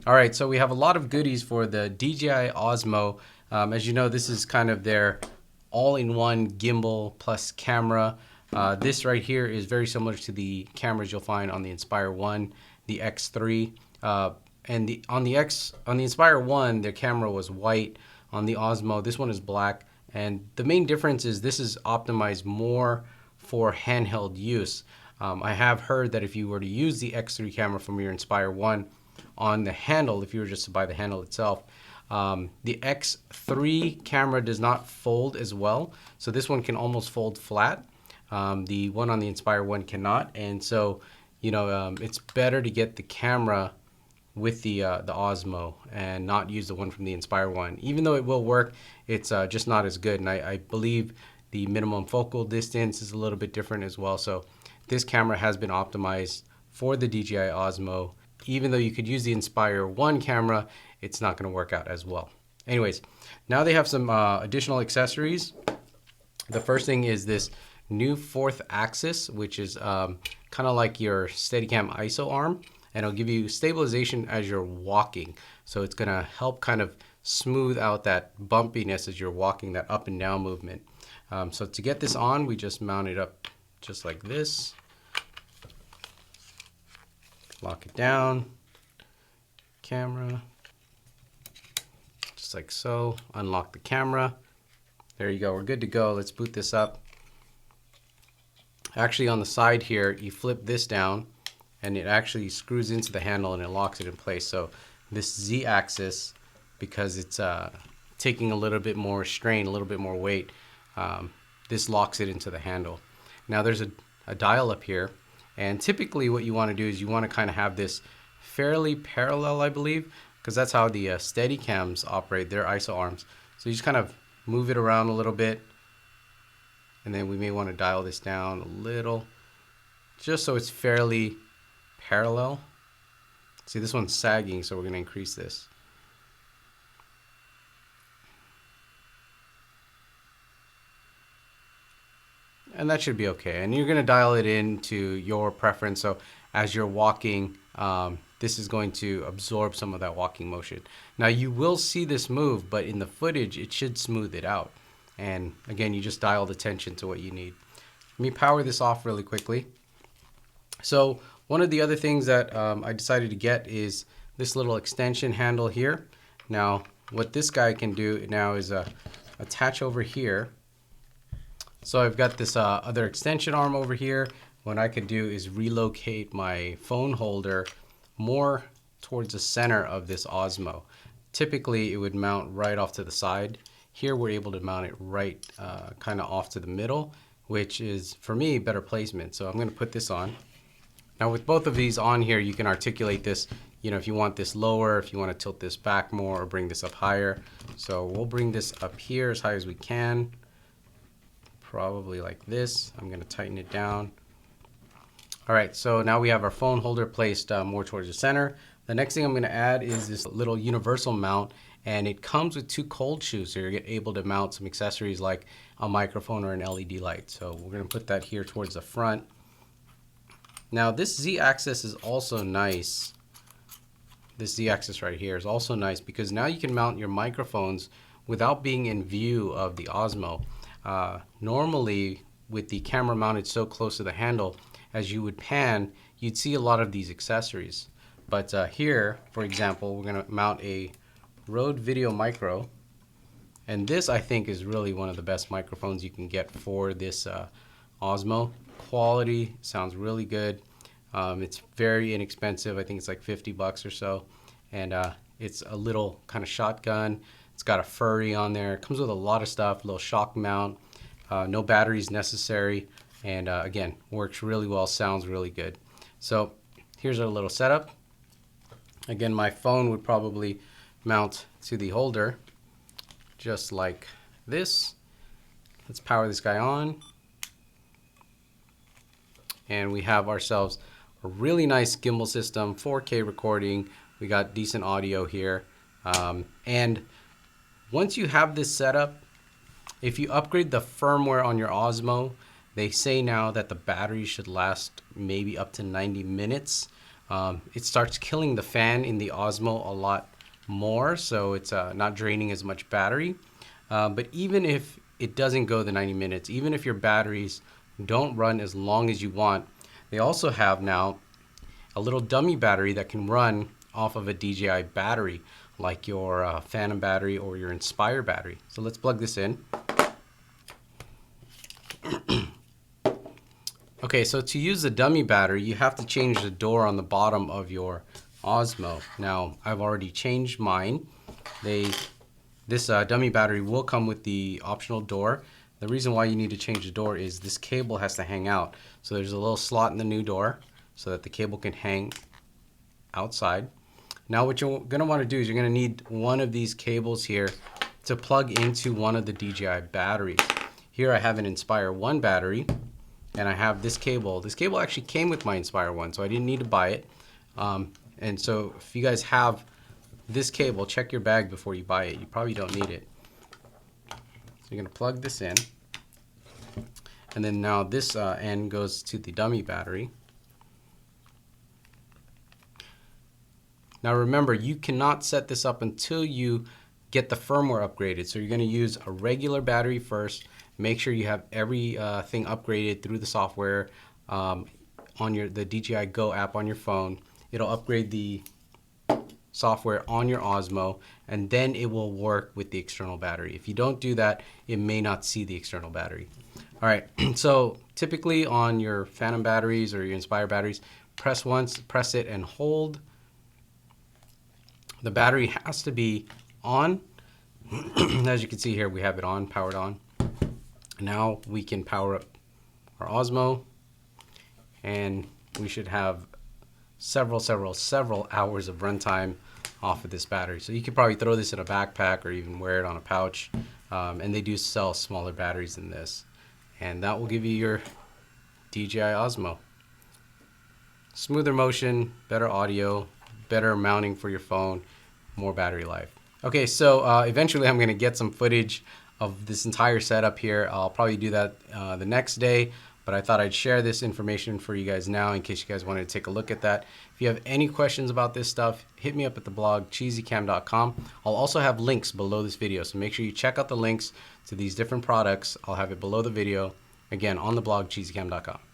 All right, so we have a lot of goodies for the DJI Osmo. As you know, this is kind of their all-in-one gimbal plus camera. This right here is very similar to the cameras you'll find on the Inspire 1, the X3, and on the Inspire 1, their camera was white. On the Osmo, this one is black, and the main difference is this is optimized more for handheld use. I have heard that if you were to use the X3 camera from your Inspire 1 on the handle, if you were just to buy the handle itself, the X3 camera does not fold as well. So this one can almost fold flat. The one on the Inspire 1 cannot. And so, it's better to get the camera with the Osmo and not use the one from the Inspire 1. Even though it will work, it's just not as good. And I believe the minimum focal distance is a little bit different as well. So this camera has been optimized for the DJI Osmo. Even though you could use the Inspire 1 camera, it's not going to work out as well. Anyways, now they have some additional accessories. The first thing is this new fourth axis, which is kind of like your Steadicam ISO arm, and it'll give you stabilization as you're walking. So it's going to help kind of smooth out that bumpiness as you're walking, that up and down movement. So to get this on, we just mount it up just like this. Lock it down, camera, just like so. Unlock the camera. There you go, we're good to go. Let's boot this up. Actually, on the side here, you flip this down and it actually screws into the handle and it locks it in place. So this Z axis, because it's taking a little bit more strain, a little bit more weight, this locks it into the handle. Now there's a dial up here. And typically what you want to do is you want to kind of have this fairly parallel, I believe, because that's how the Steadicams operate, their ISO arms. So you just kind of move it around a little bit, and then we may want to dial this down a little, just so it's fairly parallel. See, this one's sagging, so we're going to increase this. And that should be okay. And you're going to dial it into your preference. So as you're walking, this is going to absorb some of that walking motion. Now you will see this move, but in the footage, it should smooth it out. And again, you just dial the tension to what you need. Let me power this off really quickly. So one of the other things that I decided to get is this little extension handle here. Now, what this guy can do now is attach over here. So I've got this other extension arm over here. What I could do is relocate my phone holder more towards the center of this Osmo. Typically it would mount right off to the side. Here we're able to mount it right kind of off to the middle, which is, for me, better placement. So I'm going to put this on. Now with both of these on here, you can articulate this, if you want this lower, if you want to tilt this back more or bring this up higher. So we'll bring this up here as high as we can. Probably like this. I'm going to tighten it down. All right, so now we have our phone holder placed more towards the center. The next thing I'm going to add is this little universal mount, and it comes with 2 cold shoes, so you're able to mount some accessories like a microphone or an LED light. So we're going to put that here towards the front. Now this Z-axis is also nice. This Z-axis right here is also nice because now you can mount your microphones without being in view of the Osmo. Normally with the camera mounted so close to the handle, as you would pan, you'd see a lot of these accessories. But here, for example, we're going to mount a Rode Video Micro. And this, I think, is really one of the best microphones you can get for this Osmo. Quality sounds really good. It's very inexpensive. I think it's like 50 bucks or so. And it's a little kind of shotgun. It's got a furry on there. It comes with a lot of stuff, a little shock mount. No batteries necessary. And again, works really well, sounds really good. So here's our little setup. Again, my phone would probably mount to the holder just like this. Let's power this guy on. And we have ourselves a really nice gimbal system, 4K recording. We got decent audio here. And once you have this setup, if you upgrade the firmware on your Osmo, they say now that the battery should last maybe up to 90 minutes. it starts killing the fan in the Osmo a lot more, so it's not draining as much battery. But even if it doesn't go the 90 minutes, even if your batteries don't run as long as you want, they also have now a little dummy battery that can run off of a DJI battery, like your Phantom battery or your Inspire battery. So let's plug this in. Okay, so to use the dummy battery, you have to change the door on the bottom of your Osmo. Now, I've already changed mine. This dummy battery will come with the optional door. The reason why you need to change the door is this cable has to hang out. So there's a little slot in the new door so that the cable can hang outside. Now what you're going to want to do is you're going to need one of these cables here to plug into one of the DJI batteries. Here I have an Inspire 1 battery, and I have this cable. This cable actually came with my Inspire 1, so I didn't need to buy it. And so if you guys have this cable, check your bag before you buy it. You probably don't need it. So you're going to plug this in. And then now this end goes to the dummy battery. Now remember, you cannot set this up until you get the firmware upgraded. So you're going to use a regular battery first. Make sure you have everything upgraded through the software on the DJI Go app on your phone. It'll upgrade the software on your Osmo, and then it will work with the external battery. If you don't do that, it may not see the external battery. All right, so typically on your Phantom batteries or your Inspire batteries, press once, press it and hold. The battery has to be on. As you can see here, we have it on, powered on. Now we can power up our Osmo, and we should have several hours of runtime off of this battery. So you could probably throw this in a backpack or even wear it on a pouch. And they do sell smaller batteries than this. And that will give you your DJI Osmo. Smoother motion, better audio, better mounting for your phone, more battery life. Okay, so eventually I'm gonna get some footage of this entire setup here. I'll probably do that the next day, but I thought I'd share this information for you guys now in case you guys wanted to take a look at that. If you have any questions about this stuff, hit me up at the blog cheesycam.com. I'll also have links below this video, so make sure you check out the links to these different products. I'll have it below the video, again, on the blog cheesycam.com.